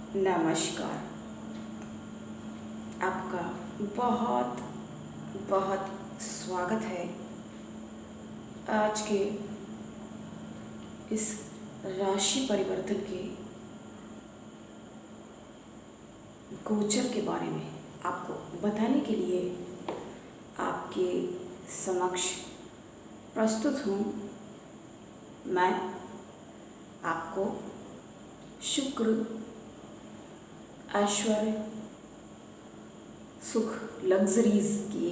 नमस्कार। आपका बहुत बहुत स्वागत है आज के इस राशि परिवर्तन के गोचर के बारे में आपको बताने के लिए आपके समक्ष प्रस्तुत हूँ। मैं आपको शुक्र, ऐश्वर्य, सुख, लग्जरीज के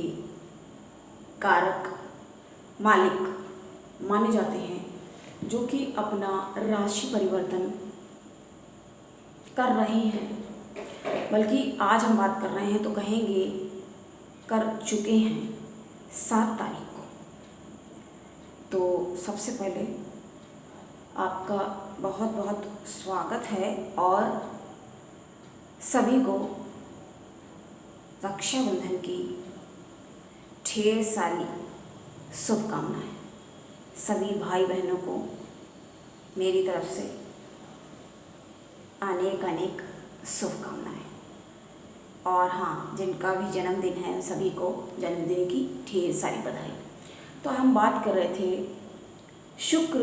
कारक मालिक माने जाते हैं, जो कि अपना राशि परिवर्तन कर रहे हैं। बल्कि आज हम बात कर रहे हैं तो कहेंगे कर चुके हैं 7 तारीख को। तो सबसे पहले आपका बहुत बहुत स्वागत है और सभी को रक्षाबंधन की ढेर सारी शुभकामनाएं। सभी भाई बहनों को मेरी तरफ से अनेक अनेक शुभकामनाएं। और हाँ, जिनका भी जन्मदिन है सभी को जन्मदिन की ढेर सारी बधाई। तो हम बात कर रहे थे शुक्र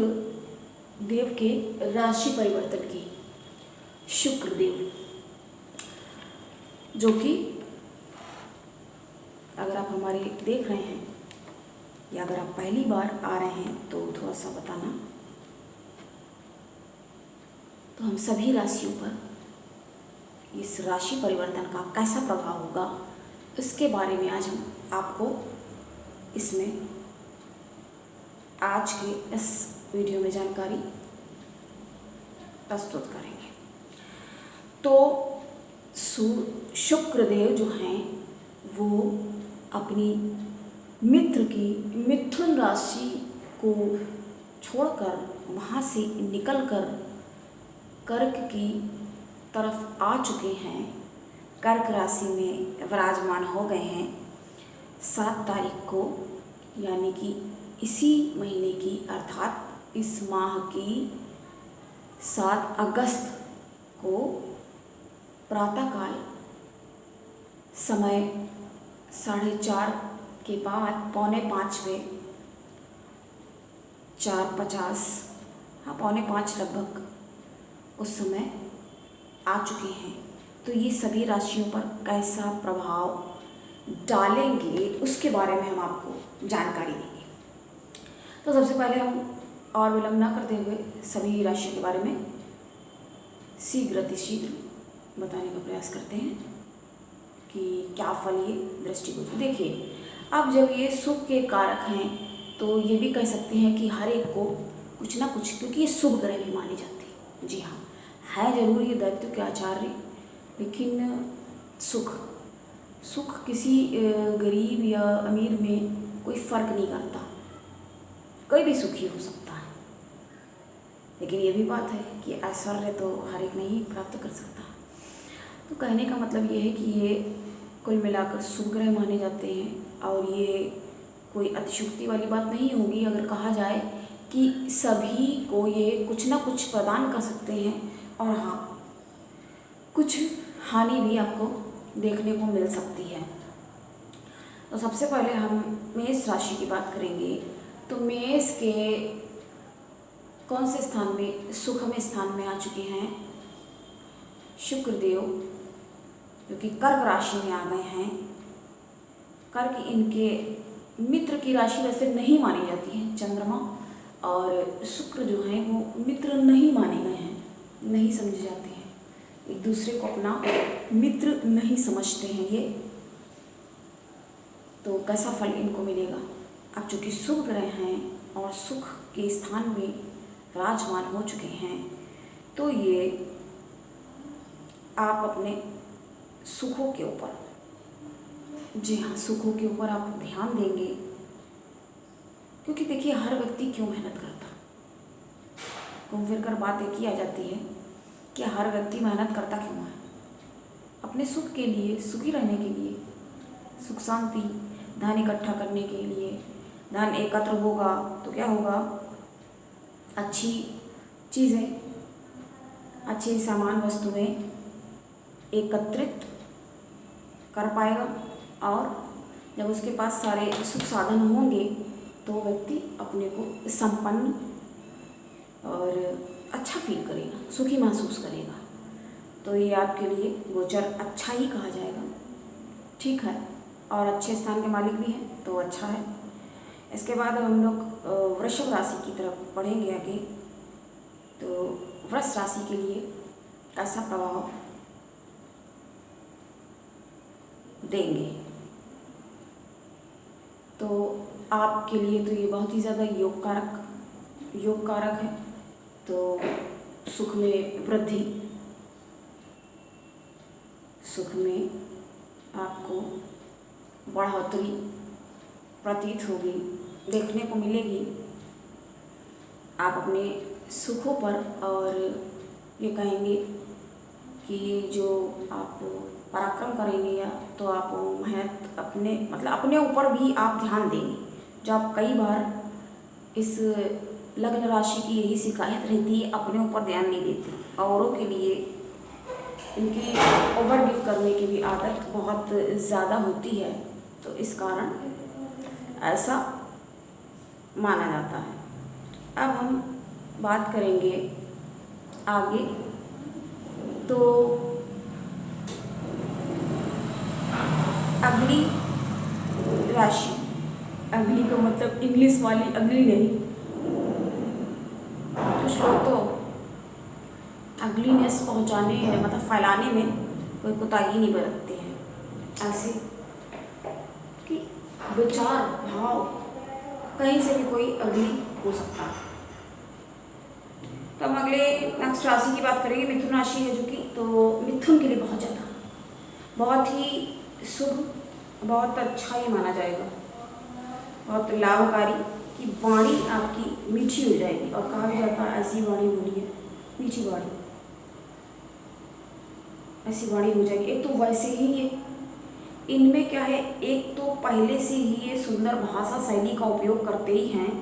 देव के राशि परिवर्तन की। शुक्र देव जो कि अगर आप हमारे देख रहे हैं या अगर आप पहली बार आ रहे हैं तो थोड़ा सा बताना। तो हम सभी राशियों पर इस राशि परिवर्तन का कैसा प्रभाव होगा इसके बारे में आज हम आपको इसमें आज के इस वीडियो में जानकारी प्रस्तुत करेंगे। तो शुक्रदेव जो हैं वो अपनी मित्र की मिथुन राशि को छोड़कर वहाँ से निकलकर कर्क की तरफ आ चुके हैं। कर्क राशि में विराजमान हो गए हैं 7 तारीख को, यानी कि इसी महीने की अर्थात इस माह की 7 अगस्त को प्रातःकाल समय 4:30 के बाद 4:45 में 4:50 4:45 लगभग उस समय आ चुके हैं। तो ये सभी राशियों पर कैसा प्रभाव डालेंगे उसके बारे में हम आपको जानकारी देंगे। तो सबसे पहले हम और विलंब न करते हुए सभी राशियों के बारे में शीघ्र अतिशीघ्र बताने का प्रयास करते हैं कि क्या फल ये दृष्टिगोचर। देखिए, अब जब ये सुख के कारक हैं तो ये भी कह सकते हैं कि हर एक को कुछ ना कुछ, क्योंकि ये शुभ ग्रह भी माने जाते हैं। जी हाँ, है जरूर ये दैत्य के आचार्य, लेकिन सुख किसी गरीब या अमीर में कोई फर्क नहीं करता, कोई भी सुखी हो सकता है। लेकिन ये भी बात है कि ऐश्वर्य तो हर एक नहीं प्राप्त कर सकता। तो कहने का मतलब ये है कि ये कुल मिलाकर शुभ ग्रह माने जाते हैं और ये कोई अतिशयोक्ति वाली बात नहीं होगी अगर कहा जाए कि सभी को ये कुछ ना कुछ प्रदान कर सकते हैं। और हाँ, कुछ हानि भी आपको देखने को मिल सकती है। तो सबसे पहले हम मेष राशि की बात करेंगे। तो मेष के कौन से स्थान में, सुखमय स्थान में आ चुके हैं शुक्रदेव, जो कि कर्क राशि में आ गए हैं। कर्क इनके मित्र की राशि वैसे नहीं मानी जाती है। चंद्रमा और शुक्र जो हैं वो मित्र नहीं माने गए हैं, नहीं समझे जाते हैं, एक दूसरे को अपना मित्र नहीं समझते हैं ये। तो कैसा फल इनको मिलेगा? अब चूँकि शुभ ग्रह हैं और सुख के स्थान में विराजमान हो चुके हैं, तो ये आप अपने सुखों के ऊपर, जी हाँ, सुखों के ऊपर आप ध्यान देंगे। क्योंकि देखिए, हर व्यक्ति क्यों मेहनत करता, घूम फिर कर बात एक ही आ जाती है कि हर व्यक्ति मेहनत करता क्यों है? अपने सुख के लिए, सुखी रहने के लिए, सुख शांति, धन इकट्ठा करने के लिए। धन एकत्र होगा तो क्या होगा? अच्छी चीज़ें, अच्छी सामान वस्तुएं एकत्रित कर पाएगा, और जब उसके पास सारे सुख साधन होंगे तो व्यक्ति अपने को संपन्न और अच्छा फील करेगा, सुखी महसूस करेगा। तो ये आपके लिए गोचर अच्छा ही कहा जाएगा, ठीक है। और अच्छे स्थान के मालिक भी हैं तो अच्छा है। इसके बाद हम लोग वृषभ राशि की तरफ बढ़ेंगे आगे। तो वृष राशि के लिए कैसा प्रभाव देंगे, तो आपके लिए तो ये बहुत ही ज़्यादा योग कारक है। तो सुख में वृद्धि, सुख में आपको बढ़ोतरी प्रतीत होगी, देखने को मिलेगी। आप अपने सुखों पर और ये कहेंगे कि जो आप पराक्रम करेंगे, या तो आप मेहनत अपने ऊपर भी आप ध्यान देंगे। जो आप कई बार इस लग्न राशि की यही शिकायत रहती है, अपने ऊपर ध्यान नहीं देती, औरों के लिए इनकी ओवर गिफ्ट करने की भी आदत बहुत ज़्यादा होती है। तो इस कारण ऐसा माना जाता है। अब हम बात करेंगे आगे। तो अगली राशि, अगली का मतलब इंग्लिश वाली अगली नहीं, कुछ लोग तो अगलीनेस पहुंचाने मतलब फैलाने में कोई कोताही नहीं बरतते हैं। ऐसे कि विचार भाव कहीं से भी कोई अगली हो सकता है। तो हम अगले नेक्स्ट राशि की बात करेंगे, मिथुन राशि है जो कि, तो मिथुन के लिए बहुत ही शुभ, बहुत अच्छा ही माना जाएगा, बहुत लाभकारी कि वाणी आपकी मीठी हो जाएगी। और कहा भी जाता है ऐसी वाणी बोलिए, मीठी वाणी, ऐसी वाणी हो जाएगी। एक तो वैसे ही ये इनमें क्या है, एक तो पहले से ही ये सुंदर भाषा शैली का उपयोग करते ही हैं,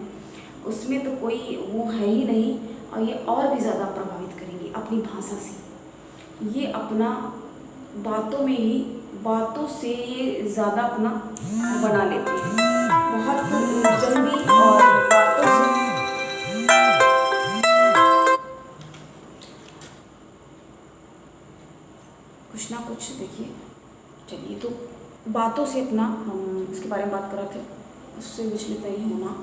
उसमें तो कोई वो है ही नहीं। और ये और भी ज़्यादा प्रभावित करेंगे अपनी भाषा से। ये अपना बातों से ये ज़्यादा अपना बना लेते हैं, बहुत जल्दी, और बातों से कुछ ना कुछ देखिए। चलिए, तो बातों से अपना, हम इसके बारे में बात कर रहे थे, उससे विचलित नहीं होना।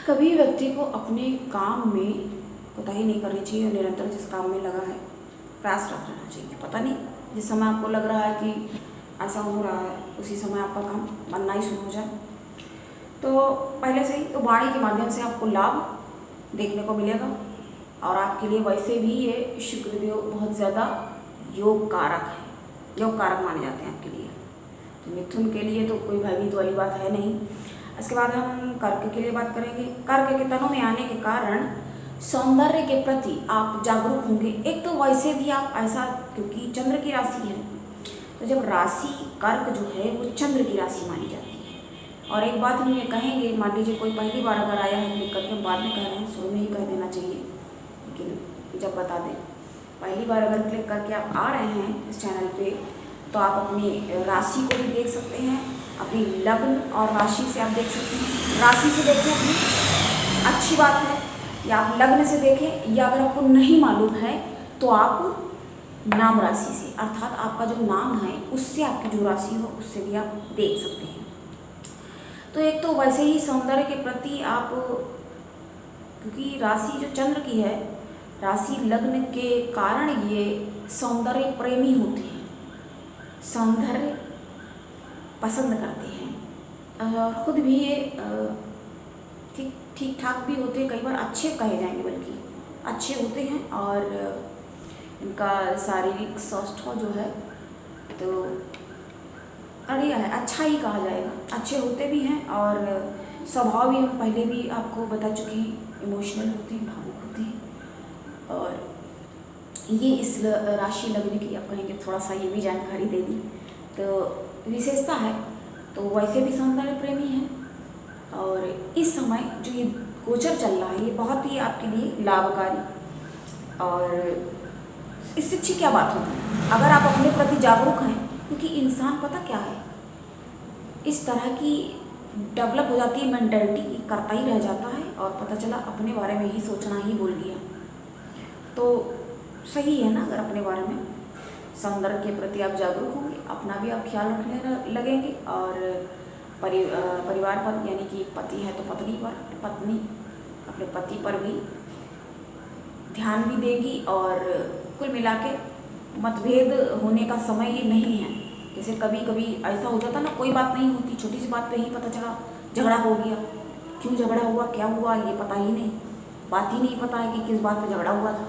कभी व्यक्ति को अपने काम में कोताही नहीं करनी चाहिए, और निरंतर जिस काम में लगा है प्रयास रख लेना चाहिए। पता नहीं जिस समय आपको लग रहा है कि ऐसा हो रहा है, उसी समय आपका काम बनना ही शुरू हो जाए। तो पहले से ही तो वाणी के माध्यम से आपको लाभ देखने को मिलेगा। और आपके लिए वैसे भी ये शुक्रदेव बहुत ज़्यादा योग कारक माने जाते हैं आपके लिए। तो मिथुन के लिए तो कोई भयभीत वाली बात है नहीं। इसके बाद हम कर्क के लिए बात करेंगे। कर्क के तनों में आने के कारण सौंदर्य के प्रति आप जागरूक होंगे। एक तो वैसे भी आप ऐसा, क्योंकि चंद्र की राशि है, तो जब राशि कर्क जो है वो चंद्र की राशि मानी जाती है। और एक बात हम ये कहेंगे, मान लीजिए कोई पहली बार अगर आया है क्लिक करके, बाद में कह रहे हैं, शुरू में ही कह देना चाहिए, लेकिन जब बता दें, पहली बार अगर क्लिक करके आप आ रहे हैं इस चैनल पे, तो आप अपनी राशि को भी देख सकते हैं, अपनी लग्न और राशि से आप देख सकते हैं। राशि से देखें अपनी, अच्छी बात है, या आप लग्न से देखें, या अगर आपको नहीं मालूम है तो आप नाम राशि से, अर्थात आपका जो नाम है उससे आपकी जो राशि हो उससे भी आप देख सकते हैं। तो एक तो वैसे ही सौंदर्य के प्रति आप, क्योंकि राशि जो चंद्र की है, राशि लग्न के कारण ये सौंदर्य प्रेमी होते हैं, सौंदर्य पसंद करते हैं, खुद भी ये ठीक ठाक भी होते हैं, कई बार अच्छे कहे जाएंगे, बल्कि अच्छे होते हैं। और इनका शारीरिक स्वास्थ्य जो है तो बढ़िया है, अच्छा ही कहा जाएगा, अच्छे होते भी हैं। और स्वभाव भी हम पहले भी आपको बता चुके हैं, इमोशनल होते हैं, भावुक होते हैं। और ये इस राशि लग्न की आप कहेंगे थोड़ा सा ये भी जानकारी दे दी, तो विशेषता है। तो वैसे भी सौंदर्य प्रेमी हैं, और इस समय जो ये गोचर चल रहा है ये बहुत ही आपके लिए लाभकारी और इससे अच्छी क्या बात होगी अगर आप अपने प्रति जागरूक हैं। क्योंकि इंसान पता क्या है, इस तरह की डेवलप हो जाती है मेंटलिटी की, करता ही रह जाता है और पता चला अपने बारे में ही सोचना ही भूल गया। तो सही है ना, अगर अपने बारे में सौंदर्य के प्रति आप जागरूक होंगे, अपना भी आप ख्याल रखने लगेंगे और परिवार पर, यानी कि पति है तो पत्नी पर, पत्नी अपने पति पर भी ध्यान भी देगी। और कुल मिला के मतभेद होने का समय ये नहीं है। जैसे कभी कभी ऐसा हो जाता ना, कोई बात नहीं होती, छोटी सी बात पे ही पता चला झगड़ा हो गया, क्यों झगड़ा हुआ, क्या हुआ, ये पता ही नहीं, बात ही नहीं पता है कि किस बात पे झगड़ा हुआ था।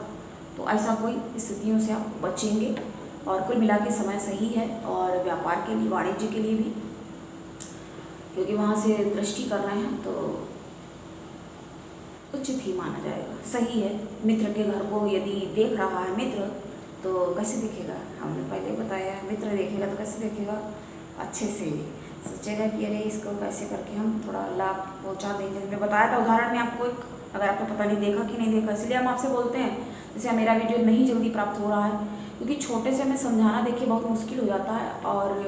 तो ऐसा कोई स्थितियों से आप बचेंगे और कुल मिला के समय सही है। और व्यापार के लिए, वाणिज्य के लिए भी, क्योंकि वहाँ से दृष्टि कर रहे हैं तो उचित ही माना जाएगा, सही है। मित्र के घर को यदि देख रहा है मित्र, तो कैसे देखेगा, हमने पहले बताया, मित्र देखेगा तो कैसे देखेगा, अच्छे से सोचेगा कि अरे इसको कैसे करके हम थोड़ा लाभ पहुंचा दें। जैसे मैं बताया था उदाहरण में आपको एक, अगर आपको पता नहीं देखा कि नहीं देखा, इसलिए हम आपसे बोलते हैं। जैसे मेरा वीडियो नहीं जल्दी प्राप्त हो रहा है क्योंकि छोटे से हमें समझाना देखिए बहुत मुश्किल हो जाता है, और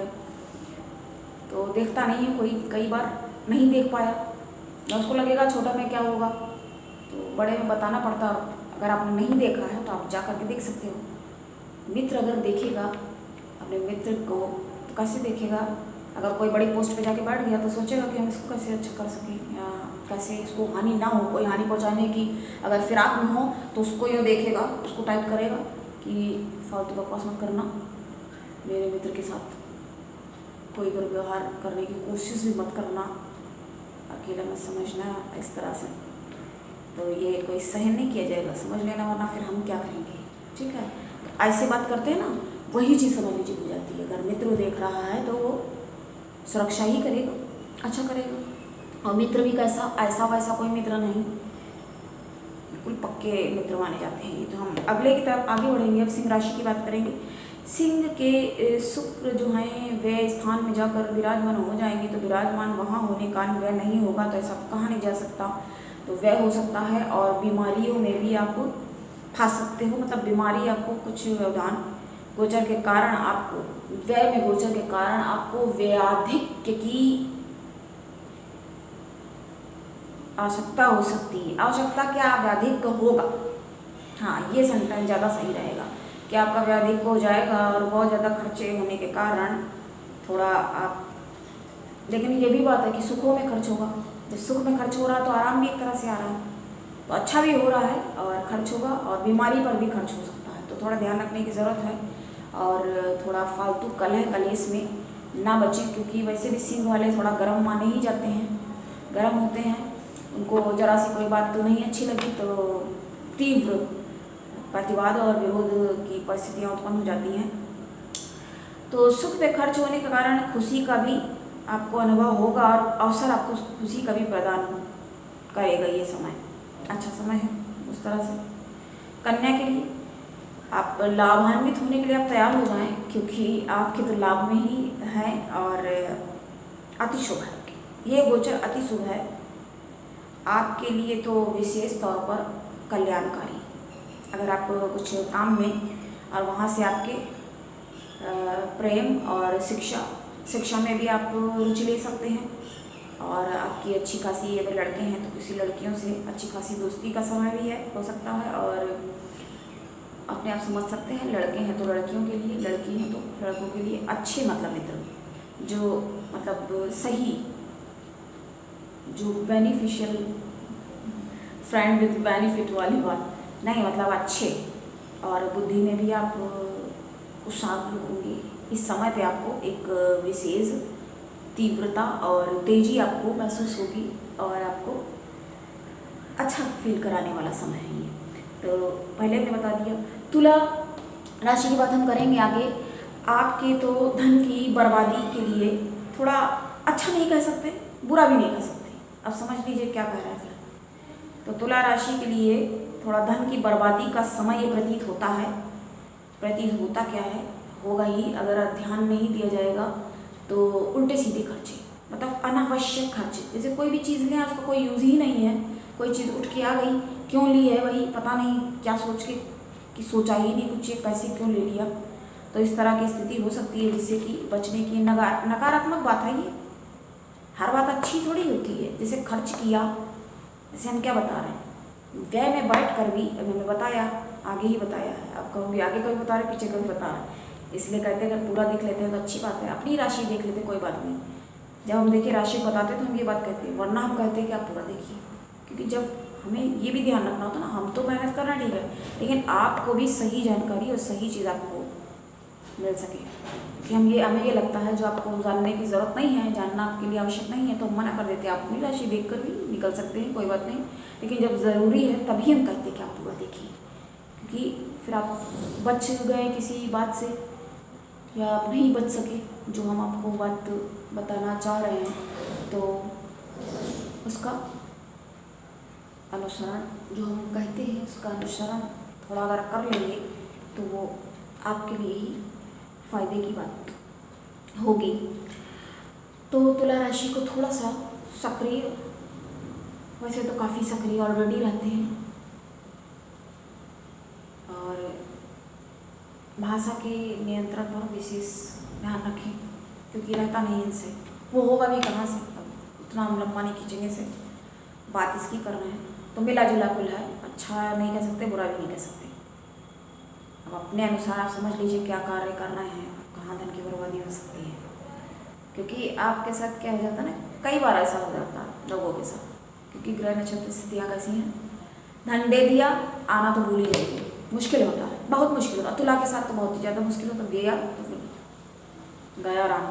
तो देखता नहीं है कोई, कई बार नहीं देख पाया और उसको लगेगा छोटा में क्या होगा, तो बड़े में बताना पड़ता है। अगर आपने नहीं देखा है तो आप जा करके देख सकते हो। मित्र अगर देखेगा अपने मित्र को तो कैसे देखेगा, अगर कोई बड़ी पोस्ट पे जाके बैठ गया तो सोचेगा कि हम इसको कैसे अच्छा कर सकें, या कैसे इसको हानि ना हो, कोई हानि पहुंचाने की अगर फिराक में हो तो उसको यूँ देखेगा, उसको टाइप करेगा कि फालतू बकवास मत करना, मेरे मित्र के साथ कोई दुर्व्यवहार करने की कोशिश भी मत करना, अकेला मत समझना, इस तरह से। तो ये कोई सहन नहीं किया जाएगा, समझ लेना, वरना फिर हम क्या करेंगे। ठीक है, ऐसे बात करते हैं ना, वही चीज़ समझ लीजिए हो जाती है। अगर मित्र देख रहा है तो वो सुरक्षा ही करेगा, अच्छा करेगा। और मित्र भी कैसा, ऐसा वैसा कोई मित्र नहीं, बिल्कुल पक्के मित्र माने जाते हैं। ये तो हम अगले की तरफ आगे बढ़ेंगे। अब सिंह राशि की बात करेंगे। सिंह के शुक्र जो हैं वे स्थान में जाकर विराजमान हो जाएंगे, तो विराजमान वहाँ होने का व्यय नहीं होगा तो ऐसा कहा नहीं जा सकता, तो व्यय हो सकता है। और बीमारियों में भी आप फंस सकते हो, मतलब बीमारी आपको कुछ व्यवधान गोचर के कारण, आपको व्यय में गोचर के कारण आपको व्याधिक्य की आवश्यकता हो सकती है। आवश्यकता क्या, व्याधिक होगा, हाँ ये सेंटेंस ज़्यादा सही रहेगा कि आपका व्याधिक हो जाएगा और बहुत ज़्यादा खर्चे होने के कारण थोड़ा आप, लेकिन ये भी बात है कि सुखों में खर्च होगा। जब सुख में खर्च हो रहा है तो आराम भी एक तरह से आ रहा है, तो अच्छा भी हो रहा है और खर्च होगा, और बीमारी पर भी खर्च हो सकता है, तो थोड़ा ध्यान रखने की ज़रूरत है। और थोड़ा फालतू कलह कलेश में ना बचें, क्योंकि वैसे भी सिंह वाले थोड़ा गर्म माने ही जाते हैं, गर्म होते हैं, उनको जरा सी कोई बात तो नहीं अच्छी लगी तो तीव्र प्रतिवाद और विरोध की परिस्थितियाँ उत्पन्न हो जाती हैं। तो सुख पे खर्च होने के कारण खुशी का भी आपको अनुभव होगा और अवसर आपको खुशी का भी प्रदान करेगा। ये समय अच्छा समय है उस तरह से। कन्या के लिए आप लाभान्वित होने के लिए आप तैयार हो जाएं, क्योंकि आपके तो लाभ में ही है और अति शुभ है। ये गोचर अति शुभ है आपके लिए, तो विशेष तौर पर कल्याणकारी। अगर आप कुछ काम में और वहाँ से आपके प्रेम और शिक्षा में भी आप रुचि ले सकते हैं, और आपकी अच्छी खासी, अगर लड़के हैं तो किसी लड़कियों से अच्छी खासी दोस्ती का समय भी है, हो सकता है। और अपने आप समझ सकते हैं, लड़के हैं तो लड़कियों के लिए, लड़की हैं तो लड़कों के लिए अच्छे मतलब मित्र, जो मतलब सही, जो बेनिफिशियल फ्रेंड विद बेनिफिट वाली बात नहीं, मतलब अच्छे, और बुद्धि में भी आप कुशाग्र होंगे। इस समय पे आपको एक विशेष तीव्रता और तेजी आपको महसूस होगी और आपको अच्छा फील कराने वाला समय है ये। तो पहले हमने बता दिया। तुला राशि की बात हम करेंगे आगे। आपके तो धन की बर्बादी के लिए थोड़ा अच्छा नहीं कह सकते, बुरा भी नहीं कह सकते, अब समझ लीजिए क्या कह रहा है फिर। तो तुला राशि के लिए थोड़ा धन की बर्बादी का समय ये प्रतीत होता है। प्रतीत होता क्या है, होगा ही, अगर ध्यान नहीं दिया जाएगा तो उल्टे सीधे खर्चे, मतलब अनावश्यक खर्चे। जैसे कोई भी चीज़ लें, उसका कोई यूज़ ही नहीं है, कोई चीज़ उठ के आ गई, क्यों ली है, वही पता नहीं क्या सोच के कि सोचा ही नहीं कुछ, ये पैसे क्यों ले लिया। तो इस तरह की स्थिति हो सकती है जिससे कि बचने की नकारात्मक बात है ये। हर बात अच्छी थोड़ी होती है। जैसे खर्च किया, जैसे हम क्या बता रहे हैं, व्यय में बैठ कर भी अभी हमें बताया, आगे ही बताया है। आप कहोगे आगे कभी बता रहे पीछे कभी बता रहे, इसलिए कहते हैं अगर पूरा देख लेते हैं तो अच्छी बात है। अपनी राशि देख लेते कोई बात नहीं। जब हम देखिए राशि बताते हैं तो हम ये बात कहते हैं, वरना हम कहते हैं कि आप पूरा देखिए। क्योंकि जब हमें ये भी ध्यान रखना होता है ना, हम तो मेहनत करना ठीक है, लेकिन आपको भी सही जानकारी और सही चीज़ आपको मिल सके। कि हमें ये लगता है जो आपको जानने की ज़रूरत नहीं है, जानना आपके लिए आवश्यक नहीं है, तो हम मना कर देते हैं। आप अपनी राशि देख कर भी निकल सकते हैं, कोई बात नहीं। लेकिन जब ज़रूरी है तभी हम कहते हैं कि आप पूरा देखिए, क्योंकि फिर आप बच गए किसी बात से या आप नहीं बच सके जो हम आपको बात बताना चाह रहे हैं, तो उसका अनुसरण, जो हम कहते हैं उसका अनुसरण थोड़ा अगर कर लेंगे तो वो आपके लिए ही फायदे की बात होगी। तो तुला राशि को थोड़ा सा सक्रिय, वैसे तो काफ़ी सक्रिय ऑलरेडी रहते हैं, और भाषा के नियंत्रण पर विशेष ध्यान रखें, क्योंकि रहता नहीं इनसे, वो होगा भी कहाँ से। अब इतना हम लंबा नहीं खींचेंगे से, बात इसकी कर रहे हैं। तो मिला जुला कुल है, अच्छा नहीं कह सकते, बुरा भी नहीं कह सकते। अब अपने अनुसार आप समझ लीजिए क्या कार्य कर रहे हैं, कहाँ धन की बर्बादी हो सकती है। क्योंकि आपके साथ क्या हो जाता है ना, कई बार ऐसा हो जाता है लोगों के साथ, क्योंकि ग्रह नक्षत्र स्थितियाँ कैसी हैं, धन दे दिया, आना तो भूल ही जाएगी, मुश्किल होता है, बहुत मुश्किल होता है। तुला के साथ तो बहुत ही ज़्यादा मुश्किल होता है, दिया तो फिर गया राम,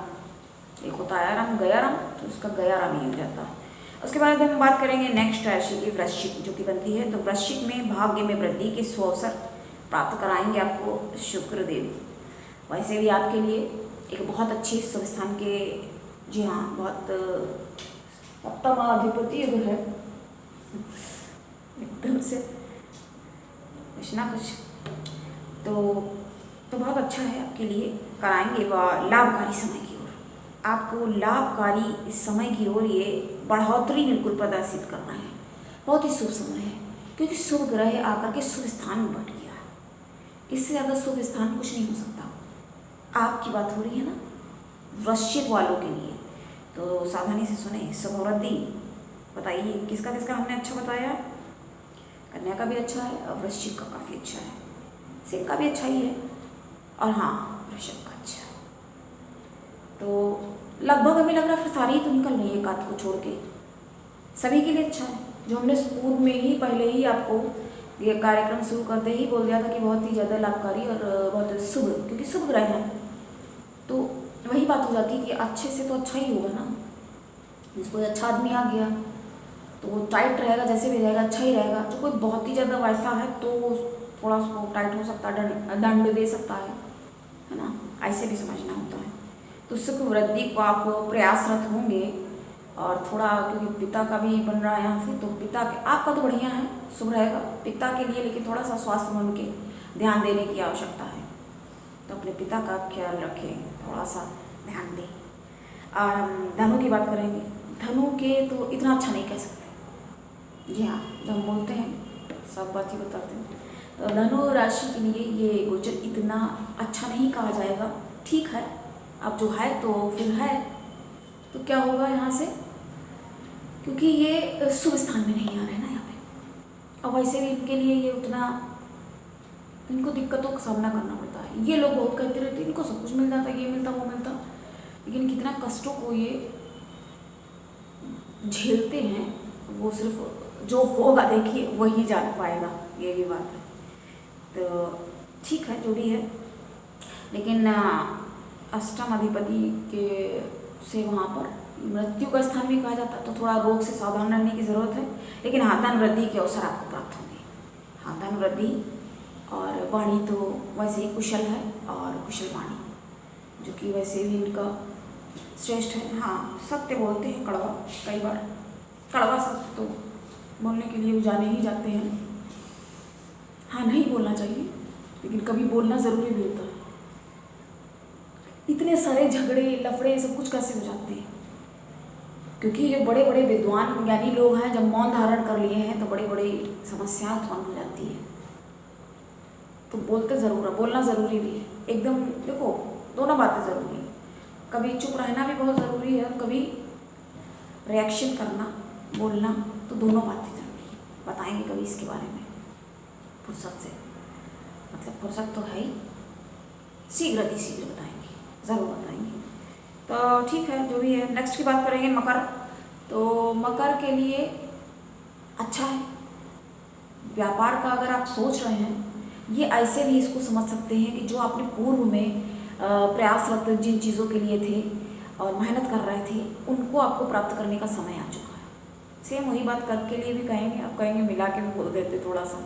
एक होता आया राम गया राम, तो उसका गया राम ही हो जाता है। उसके बाद हम बात करेंगे नेक्स्ट राशि की, वृश्चिक, जो कि बनती है। तो वृश्चिक में भाग्य में वृद्धि के सुअवसर प्राप्त कराएंगे आपको शुक्रदेव। वैसे भी आपके लिए एक बहुत अच्छी शुभ स्थान के, जी हाँ, बहुत उत्तम अधिपति अगर है एकदम से कुछ ना कुछ, तो बहुत अच्छा है आपके लिए। कराएंगे लाभकारी समय की ओर, आपको लाभकारी समय की ओर ये बढ़ोतरी बिल्कुल प्रदर्शित करना है। बहुत ही शुभ समय है, क्योंकि शुभ ग्रह आकर के शुभ स्थान में बैठ गया। इससे ज़्यादा शुभ स्थान कुछ नहीं हो सकता। आपकी बात हो रही है ना वृश्चिक वालों के लिए, तो सावधानी से सुने। शुभ वृद्धि, बताइए किसका किसका हमने अच्छा बताया। कन्या का भी अच्छा है और वृश्चिक का काफ़ी अच्छा है, सिंह का भी अच्छा ही है, और हाँ वृषभ का अच्छा है। तो लगभग हमें लग रहा है फिर सारी ही तो निकल रही है, एक आध को छोड़ के सभी के लिए अच्छा है। जो हमने पूर्व में ही पहले ही आपको ये कार्यक्रम शुरू करते ही बोल दिया था कि बहुत ही ज़्यादा लाभकारी और बहुत शुभ, क्योंकि शुभ ग्रह है, तो वही बात हो जाती है कि अच्छे से तो अच्छा ही होगा ना। जिसको अच्छा आदमी आ गया तो वो टाइट रहेगा, जैसे भी रहेगा अच्छा ही रहेगा। जो कोई बहुत ही ज़्यादा वैसा है तो वो थोड़ा उसको टाइट हो सकता है, दंड दे सकता है ना, ऐसे भी समझना होता है। तो सुख वृद्धि को आप प्रयासरत होंगे, और थोड़ा क्योंकि पिता का भी बन रहा है यहाँ से, तो पिता के आपका तो बढ़िया है, शुभ रहेगा पिता के लिए, लेकिन थोड़ा सा स्वास्थ्य में उनके ध्यान देने की आवश्यकता है। तो अपने पिता का ख्याल रखें, थोड़ा सा ध्यान दें। और हम धनु की बात करेंगे। धनु के तो इतना अच्छा नहीं कह सकते, जी हाँ, जब हम बोलते हैं सब बात ही बताते हैं। तो धनु राशि के लिए ये गोचर इतना अच्छा नहीं कहा जाएगा, ठीक है, अब जो है तो फिर है। तो क्या होगा यहाँ से, क्योंकि ये शुभ स्थान में नहीं आ रहे ना यहाँ पे, और वैसे भी इनके लिए ये उतना, इनको दिक्कतों का सामना करना पड़ता है। ये लोग बहुत कहते रहते हैं इनको सब कुछ मिल जाता, ये मिलता वो मिलता, लेकिन कितना कष्टों को ये झेलते हैं वो सिर्फ जो होगा देखिए वही जान पाएगा, ये भी बात है। तो ठीक है जो भी है, लेकिन अष्टम अधिपति के से वहाँ पर मृत्यु का स्थान भी कहा जाता है, तो थोड़ा रोग से सावधान रहने की ज़रूरत है। लेकिन हाँ, धन वृद्धि के अवसर आपको प्राप्त होंगे। हाँ, धन वृद्धि, और वाणी तो वैसे ही कुशल है, और कुशल वाणी जो कि वैसे भी इनका श्रेष्ठ है। हाँ, सत्य बोलते हैं, कड़वा, कई बार कड़वा सत्य तो बोलने के लिए जाने ही जाते हैं। हाँ, नहीं बोलना चाहिए, लेकिन कभी बोलना ज़रूरी भी होता है। इतने सारे झगड़े लफड़े सब कुछ कैसे हो जाते हैं, क्योंकि जो बड़े बड़े विद्वान ज्ञानी लोग हैं, जब मौन धारण कर लिए हैं तो बड़ी बड़ी समस्याएं उत्पन्न हो जाती है। तो बोलते ज़रूर है, बोलना ज़रूरी भी है एकदम। देखो दोनों बातें ज़रूरी है, कभी चुप रहना भी बहुत ज़रूरी है और कभी रिएक्शन करना, बोलना, तो दोनों बातें ज़रूरी है। बताएंगे कभी इसके बारे में फुर्सत से, मतलब फुर्सत तो है ही, शीघ्र बताएंगे, ज़रूर बताएंगे। तो ठीक है, जो भी है। नेक्स्ट की बात करेंगे मकर। तो मकर के लिए अच्छा है व्यापार का। अगर आप सोच रहे हैं, ये ऐसे भी इसको समझ सकते हैं कि जो आपने पूर्व में प्रयासरत जिन चीज़ों के लिए थे और मेहनत कर रहे थे, उनको आपको प्राप्त करने का समय आ चुका है। सेम वही बात कर के लिए भी कहेंगे, आप कहेंगे मिला के भी बोल देते थोड़ा सा,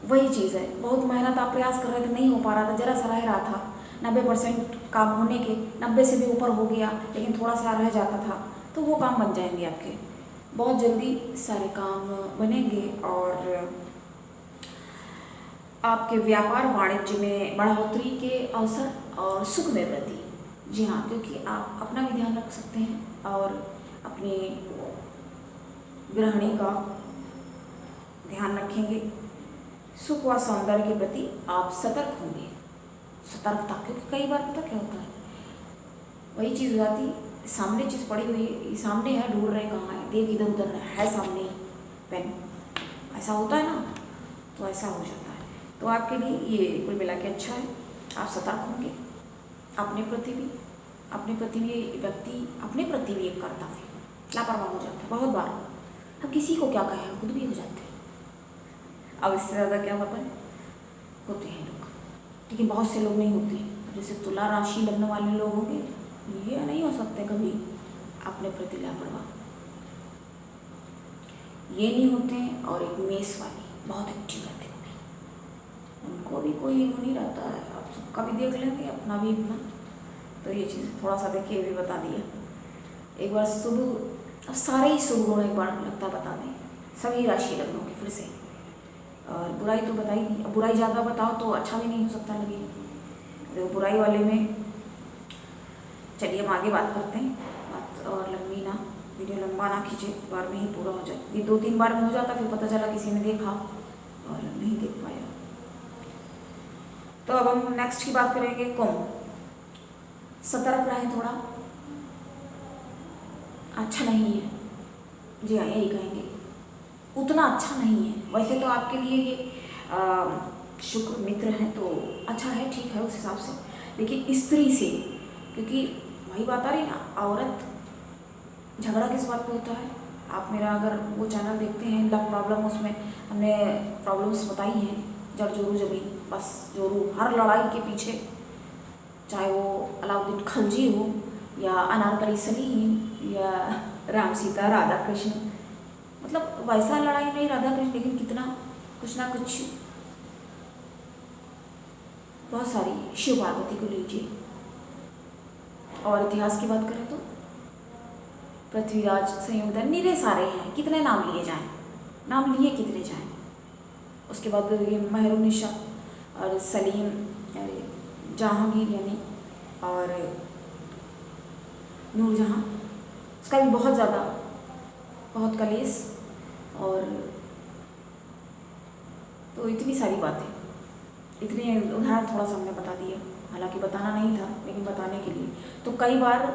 वही चीज़ है। बहुत मेहनत आप प्रयास कर रहे थे, नहीं हो पा रहा था, जरा सा रह रहा था, 90% काम होने के 90 से भी ऊपर हो गया, लेकिन थोड़ा सा रह जाता था, तो वो काम बन जाएंगे आपके। बहुत जल्दी सारे काम बनेंगे और आपके व्यापार वाणिज्य में बढ़ोतरी के अवसर और सुख में वृद्धि। जी हाँ, क्योंकि आप अपना भी ध्यान रख सकते हैं और अपनी गृहिणी का ध्यान रखेंगे। सुख व सौंदर्य के प्रति आप सतर्क होंगे। सतर्कता, क्योंकि कई बार पता क्या होता है, वही चीज़ हो जाती, सामने चीज़ पड़ी हुई है, सामने है, ढूंढ रहे कहाँ है, देख इधर उधर है सामने पेन, ऐसा होता है ना, तो ऐसा हो जाता है। तो आपके लिए ये कुल मिला के अच्छा है, आप सतर्क होंगे अपने प्रति भी व्यक्ति अपने प्रति भी एक कर्तव्य लापरवाह हो जाता है बहुत बार। अब किसी को क्या कहें, खुद भी हो जाते हैं। अब इससे ज़्यादा क्या बताएं, होते हैं लोग, लेकिन बहुत से लोग नहीं होते। जैसे तुला राशि लग्न वाले लोग होंगे, ये नहीं हो सकते कभी अपने प्रति लापरवाह, ये नहीं होते हैं। और एक मेष वाली बहुत अच्छी रहती है, उनको भी कोई वो नहीं रहता है, आप सबका भी देख लेंगे, अपना भी अपना। तो ये चीज़ थोड़ा सा देखिए, भी बता दिया एक बार शुभ, अब सारे ही शुभ गुण एक बार लगता बता दें सभी राशि लग्नों के फिर से। और बुराई तो बता ही दी, अब बुराई ज़्यादा बताओ तो अच्छा भी नहीं हो सकता लगे। तो बुराई वाले में चलिए हम आगे बात करते हैं, बात और लंबी ना, वीडियो लंबा ना खींचे, बार में ही पूरा हो जाए। ये 2-3 बार में हो जाता, फिर पता चला किसी ने देखा और नहीं देख पाया। तो अब हम नेक्स्ट की बात करेंगे कुंभ। सतर्क रहें थोड़ा, अच्छा नहीं है, जी हाँ यही कहेंगे, उतना अच्छा नहीं है। वैसे तो आपके लिए ये शुक्र मित्र हैं तो अच्छा है, ठीक है उस हिसाब से, लेकिन स्त्री से, क्योंकि वही बात आ रही ना, औरत झगड़ा किस बात पे होता है। आप मेरा अगर वो चैनल देखते हैं लव प्रॉब्लम, उसमें हमने प्रॉब्लम्स बताई हैं, जड़ जोरू जमीन बस जोरू, हर लड़ाई के पीछे, चाहे वो अलाउद्दीन खलजी हो या अनारकली सलीम या राम सीता राधा कृष्ण, मतलब वैसा लड़ाई नहीं राधा कृष्ण, लेकिन कितना कुछ ना कुछ, बहुत सारी शिव पार्वती को लीजिए। और इतिहास की बात करें तो पृथ्वीराज, संयोगधन, नीरे सारे हैं, कितने नाम लिए जाएं, नाम लिए कितने जाएं। उसके बाद ये मेहरुनिशा और सलीम, अरे जहांगीर यानी, और नूरजहां, उसका भी बहुत ज़्यादा, बहुत कलेश, और तो इतनी सारी बातें, इतने उदाहरण थोड़ा सा हमने बता दिया, हालांकि बताना नहीं था लेकिन बताने के लिए। तो कई बार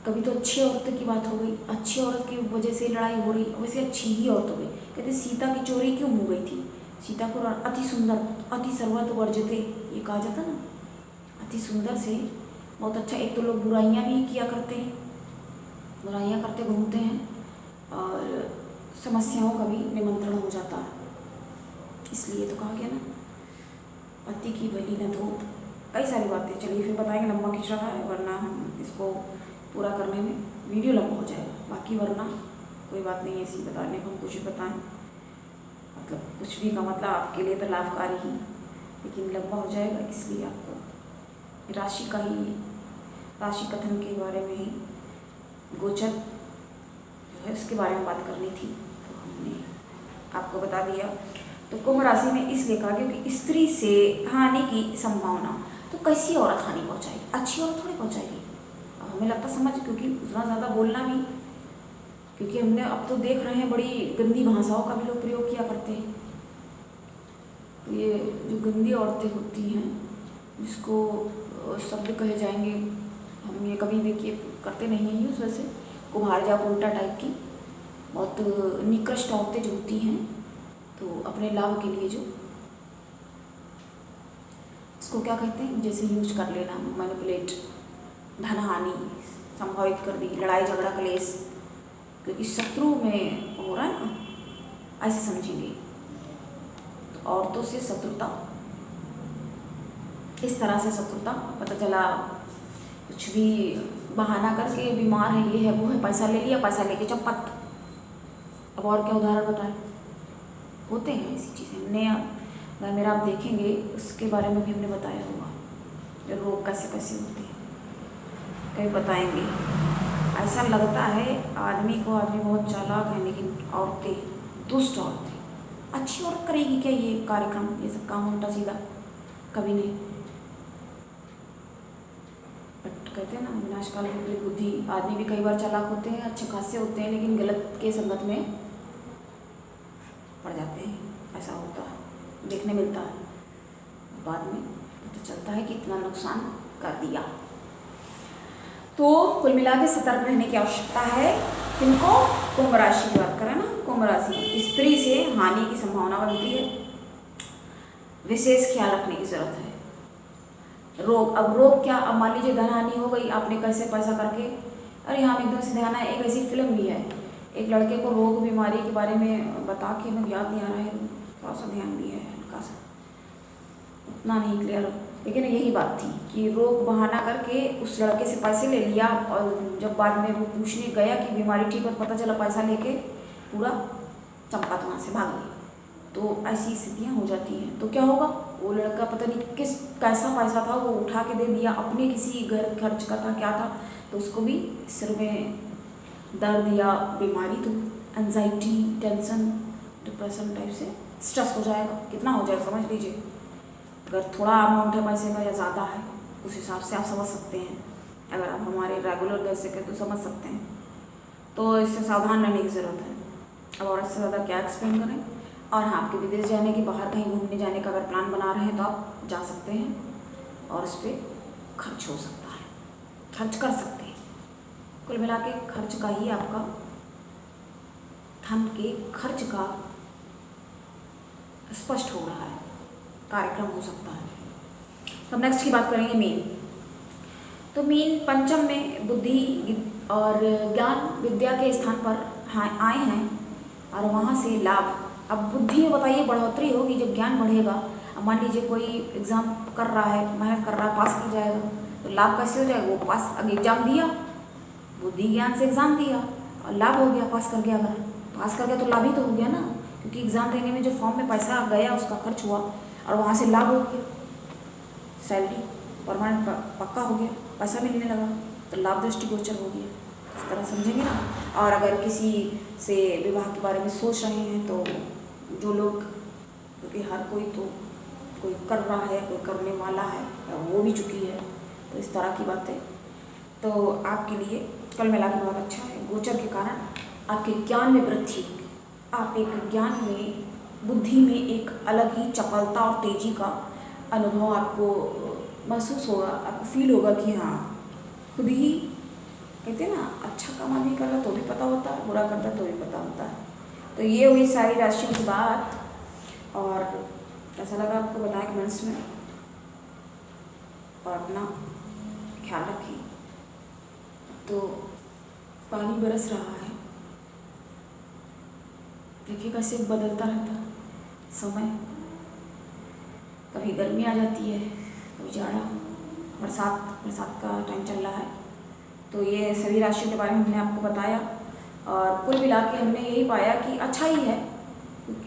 कभी तो अच्छी औरत की बात हो गई, अच्छी औरत की वजह से लड़ाई हो रही, वैसे अच्छी ही औरत हो गई। कहते सीता की चोरी क्यों हो गई थी, सीता को अति सुंदर, अति सर्वत वर्जते, ये कहा जाता ना, अति सुंदर से बहुत अच्छा। एक तो लोग बुराइयाँ भी किया करते हैं, बुराइयाँ करते घूमते हैं और समस्याओं का भी निमंत्रण हो जाता है, इसलिए तो कहा गया ना, अति की भली न धूप, कई सारी बातें। चलिए फिर बताएंगे, लंबा खिंच रहा है, वरना हम इसको पूरा करने में वीडियो लंबा हो जाएगा। बाकी वरना कोई बात नहीं, ऐसी बताने को हम कुछ भी बताएं, मतलब कुछ भी का मतलब आपके लिए तो लाभकारी ही, लेकिन लंबा हो जाएगा, इसलिए आपको राशि का ही, राशि कथन के बारे में ही, गोचर जो है उसके बारे में बात करनी थी, तो हमने आपको बता दिया। तो कुंभ राशि में इसलिए कहा क्योंकि स्त्री से हानि की संभावना, तो कैसी औरत हानि पहुंचाएगी, अच्छी औरत थोड़ी पहुंचाएगी, हमें लगता समझ, क्योंकि उतना ज़्यादा बोलना भी, क्योंकि हमने अब तो देख रहे हैं बड़ी गंदी भाषाओं का भी लोग प्रयोग किया करते हैं, तो ये जो गंदी औरतें होती हैं, जिसको शब्द कहे जाएंगे, हम ये कभी देखिए करते नहीं हैं यूज़, वैसे कुम्हार जा उल्टा टाइप की बहुत निकृष्ट औरतें जो होती हैं, तो अपने लाभ के लिए जो इसको क्या कहते हैं, जैसे यूज कर लेना, मैनिपुलेट, धनहानि संभावित कर दी, लड़ाई झगड़ा क्लेश, क्योंकि शत्रु में हो रहा है ना, ऐसे समझेंगे। तो औरतों से शत्रुता, इस तरह से शत्रुता, पता चला कुछ भी बहाना करके बीमार है, ये है वो है, पैसा ले लिया, पैसा लेके चपत। अब और क्या उदाहरण बताएं, होते हैं ऐसी चीज़ें। हमने अगर मेरा आप देखेंगे उसके बारे में भी हमने बताया होगा, रोग कैसे कैसे होते हैं, कभी बताएंगे। ऐसा लगता है आदमी बहुत चालाक है, लेकिन औरतें, दुष्ट औरतें, अच्छी औरत करेगी क्या ये कार्यक्रम, ये सब काम उल्टा सीधा, कभी नहीं। बट कहते हैं ना, विनाशकाल में विपरीत बुद्धि, आदमी भी कई बार चालाक होते हैं, अच्छे खासे होते हैं, लेकिन गलत के संगत में पड़ जाते हैं। ऐसा होता है, देखने मिलता है, बाद में पता चलता है कि इतना नुकसान कर दिया। तो कुल मिला के सतर्क रहने की आवश्यकता है। किनको? कुंभ राशि की बात करें ना, कुंभ राशि, स्त्री से हानि की संभावना बनती है, विशेष ख्याल रखने की जरूरत है। रोग, अब रोग क्या, अब मान लीजिए धन हानि हो गई, आपने कैसे पैसा करके, अरे हाँ एकदम से ध्यान आया, एक ऐसी फिल्म भी है, एक लड़के को रोग बीमारी के बारे में बता के, हमें याद नहीं आ रहा है, थोड़ा सा ध्यान दिया है, हल्का सा, उतना नहीं क्लियर, लेकिन यही बात थी कि रोग बहाना करके उस लड़के से पैसे ले लिया, और जब बाद में वो पूछने गया कि बीमारी ठीक हो, पता चला पैसा लेके पूरा चंपत वहाँ से भाग गई। तो ऐसी स्थितियाँ हो जाती हैं। तो क्या होगा, वो लड़का पता नहीं कैसा पैसा था, वो उठा के दे दिया, अपने किसी घर खर्च का था, क्या था, तो उसको भी सिर में दर्द या बीमारी, तो एंजाइटी, टेंशन, डिप्रेशन टाइप से स्ट्रेस हो जाएगा। कितना हो जाएगा समझ लीजिए, अगर थोड़ा अमाउंट है पैसे का या ज़्यादा है, उस हिसाब से आप समझ सकते हैं। अगर आप हमारे रेगुलर पैसे के तो समझ सकते हैं, तो इससे सावधान रहने की ज़रूरत है। अब और इससे ज़्यादा क्या एक्सप्लेन करें। और हाँ, आपके विदेश जाने के, बाहर कहीं घूमने जाने का अगर प्लान बना रहे हैं तो आप जा सकते हैं, और इस पर खर्च हो सकता है, खर्च कर सकते हैं। कुल मिला के खर्च का ही आपका, धन के खर्च का स्पष्ट हो रहा है, कार्यक्रम हो सकता है। तो हम नेक्स्ट की बात करेंगे मीन। तो मीन पंचम में बुद्धि और ज्ञान विद्या के स्थान पर आए हैं, और वहाँ से लाभ। अब बुद्धि में बताइए बढ़ोतरी होगी जब ज्ञान बढ़ेगा। अब मान लीजिए कोई एग्ज़ाम कर रहा है, मेहनत कर रहा है, पास कर जाएगा, तो लाभ कैसे हो जाएगा, वो पास, अगर एग्ज़ाम दिया, बुद्धि ज्ञान से एग्ज़ाम दिया और लाभ हो गया, पास कर गया। अगर पास कर गया तो लाभ ही तो हो गया ना, क्योंकि एग्ज़ाम देने में जो फॉर्म में पैसा गया उसका खर्च हुआ, और वहाँ से लाभ हो गया, सैलरी परमानेंट पक्का हो गया, पैसा मिलने लगा, तो लाभ दृष्टिगोचर हो गया। इस तरह समझेंगे ना। और अगर किसी से विवाह के बारे में सोच रहे हैं, तो जो लोग, क्योंकि हर कोई तो, कोई कर रहा है, कोई करने वाला है, वो भी चुकी है, तो इस तरह की बातें, तो आपके लिए कल मिला के बहुत अच्छा है। गोचर के कारण आपके ज्ञान में वृद्धि होगी, आप एक ज्ञान में, बुद्धि में एक अलग ही चपलता और तेजी का अनुभव आपको महसूस होगा, आपको फील होगा कि हाँ, खुद ही कहते हैं ना, अच्छा काम आदमी कर रहा तो भी पता होता है, बुरा करता तो भी पता होता है। तो ये हुई सारी राशियों की बात, और कैसा लगा आपको बताएं कमेंट्स में, और अपना ख्याल रखें। तो पानी बरस रहा है, देखिए कैसे बदलता रहता समय, कभी गर्मी आ जाती है, कभी जाड़ा, बरसात का टाइम चल रहा है। तो ये सभी राशियों के बारे में हमने आपको बताया, और कुल मिला के हमने यही पाया कि अच्छा ही है,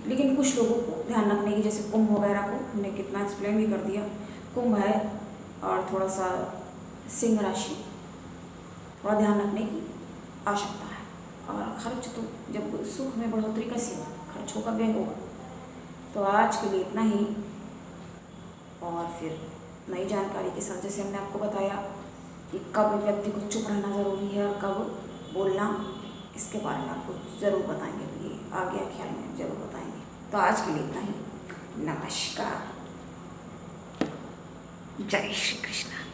लेकिन कुछ लोगों को ध्यान रखने की, जैसे कुंभ वगैरह को हमने कितना एक्सप्लेन भी कर दिया। कुंभ है और थोड़ा सा सिंह राशि, थोड़ा ध्यान रखने की आवश्यकता है। और खर्च तो, जब सुख में बढ़ोतरी कैसे हो, खर्च होगा, व्यय होगा। तो आज के लिए इतना ही, और फिर नई जानकारी के साथ, जैसे हमने आपको बताया कि कब व्यक्ति को चुप रहना ज़रूरी है और कब बोलना, इसके बारे में आपको ज़रूर बताएंगे, ये आ गया ख्याल में, ज़रूर बताएंगे। तो आज के लिए इतना ही, नमस्कार। जय श्री कृष्ण।